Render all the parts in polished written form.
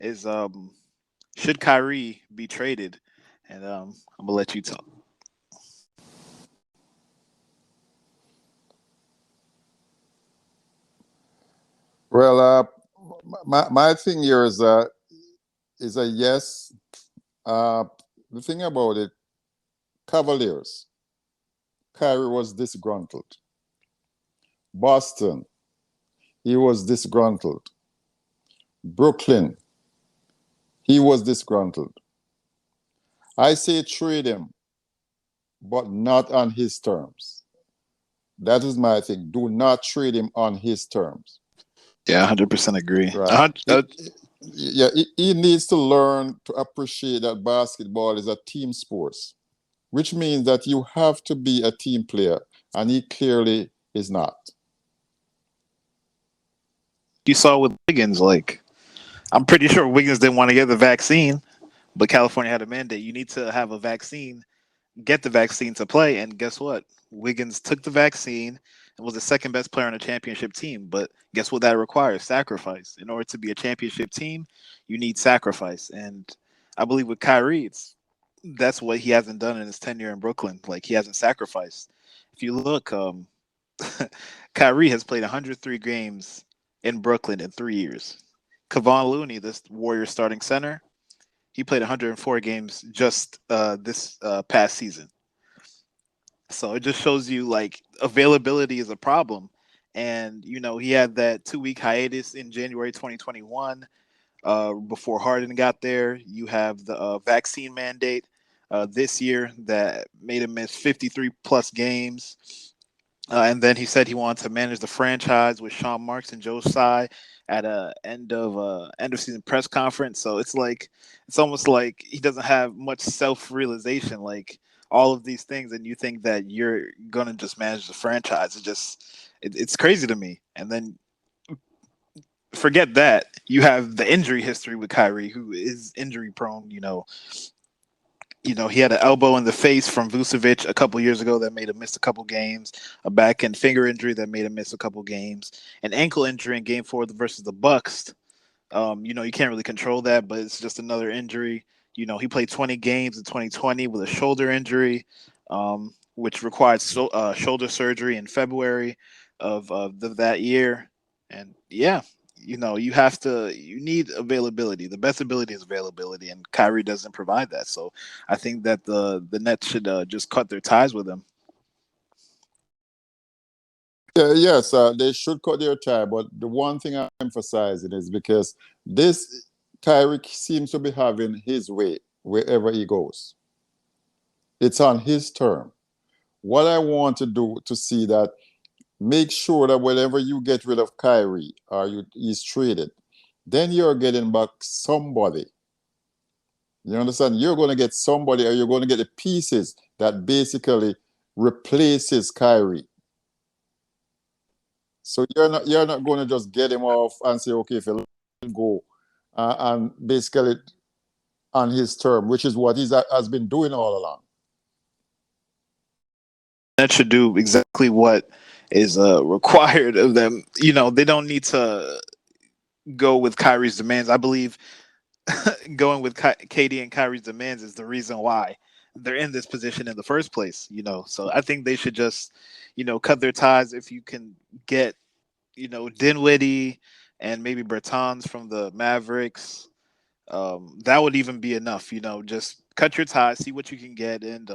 is should Kyrie be traded? And I'm gonna let you talk. Well, my thing here is a yes. Uh, the thing about it, Cavaliers, Kyrie was disgruntled. Boston, he was disgruntled. Brooklyn, he was disgruntled. I say trade him, but not on his terms. That is my thing. Do not trade him on his terms. Yeah, 100% agree. Right. Yeah, he needs to learn to appreciate that basketball is a team sport, which means that you have to be a team player, and he clearly is not. You saw with Wiggins, like I'm pretty sure Wiggins didn't want to get the vaccine, but California had a mandate. You need to have a vaccine, get the vaccine to play, and guess what? Wiggins took the vaccine and was the second best player on a championship team. But guess what that requires? Sacrifice. In order to be a championship team, you need sacrifice. And I believe with Kyrie, that's what he hasn't done in his tenure in Brooklyn. Like he hasn't sacrificed. If you look, Kyrie has played 103 games in Brooklyn in 3 years. Kevon Looney, this Warriors starting center, he played 104 games just this past season. So it just shows you like availability is a problem. And he had that 2 week hiatus in January 2021 before Harden got there. You have the vaccine mandate this year that made him miss 53 plus games. And then he said he wanted to manage the franchise with Sean Marks and Joe Tsai at a end of season press conference. So it's almost like he doesn't have much self realization, like all of these things, and you think that you're gonna just manage the franchise. It's crazy to me. And then forget that you have the injury history with Kyrie, who is injury prone. He had an elbow in the face from Vucevic a couple years ago that made him miss a couple games, a back and finger injury that made him miss a couple games, an ankle injury in Game 4 versus the Bucks. You can't really control that, but it's just another injury. He played 20 games in 2020 with a shoulder injury, which required shoulder surgery in February of that year. And yeah, you need availability. The best ability is availability, and Kyrie doesn't provide that. So I think that the Nets should just cut their ties with him. Yeah, yes, they should cut their tie. But the one thing I'm emphasizing is because this Tyreek seems to be having his way wherever he goes. It's on his term. What I want to do to see that make sure that whenever you get rid of Kyrie or he's traded, then you're getting back somebody. You understand? You're going to get somebody, or you're going to get the pieces that basically replaces Kyrie. So you're not going to just get him off and say, okay, if you let him go, and basically on his term, which is what he has been doing all along. That should do exactly what is required of them. They don't need to go with Kyrie's demands. I believe going with KD and Kyrie's demands is the reason why they're in this position in the first place. So I think they should just, cut their ties. If you can get, Dinwiddie and maybe Bertans from the Mavericks, that would even be enough. Just cut your ties, see what you can get, and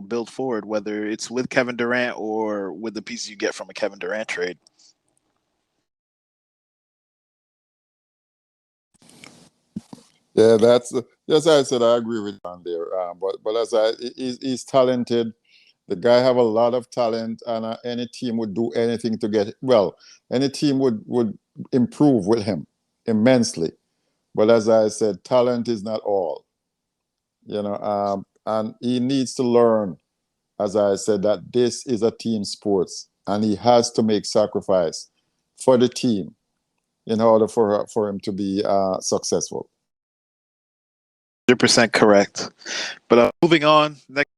build forward. Whether it's with Kevin Durant or with the pieces you get from a Kevin Durant trade. Yeah, that's I said I agree with you on there. But he's talented. The guy have a lot of talent, and any team would do anything to get well. Any team would improve with him immensely. But as I said, talent is not all. And he needs to learn, as I said, that this is a team sports, and he has to make sacrifice for the team in order for him to be successful. 100% correct. But moving on, next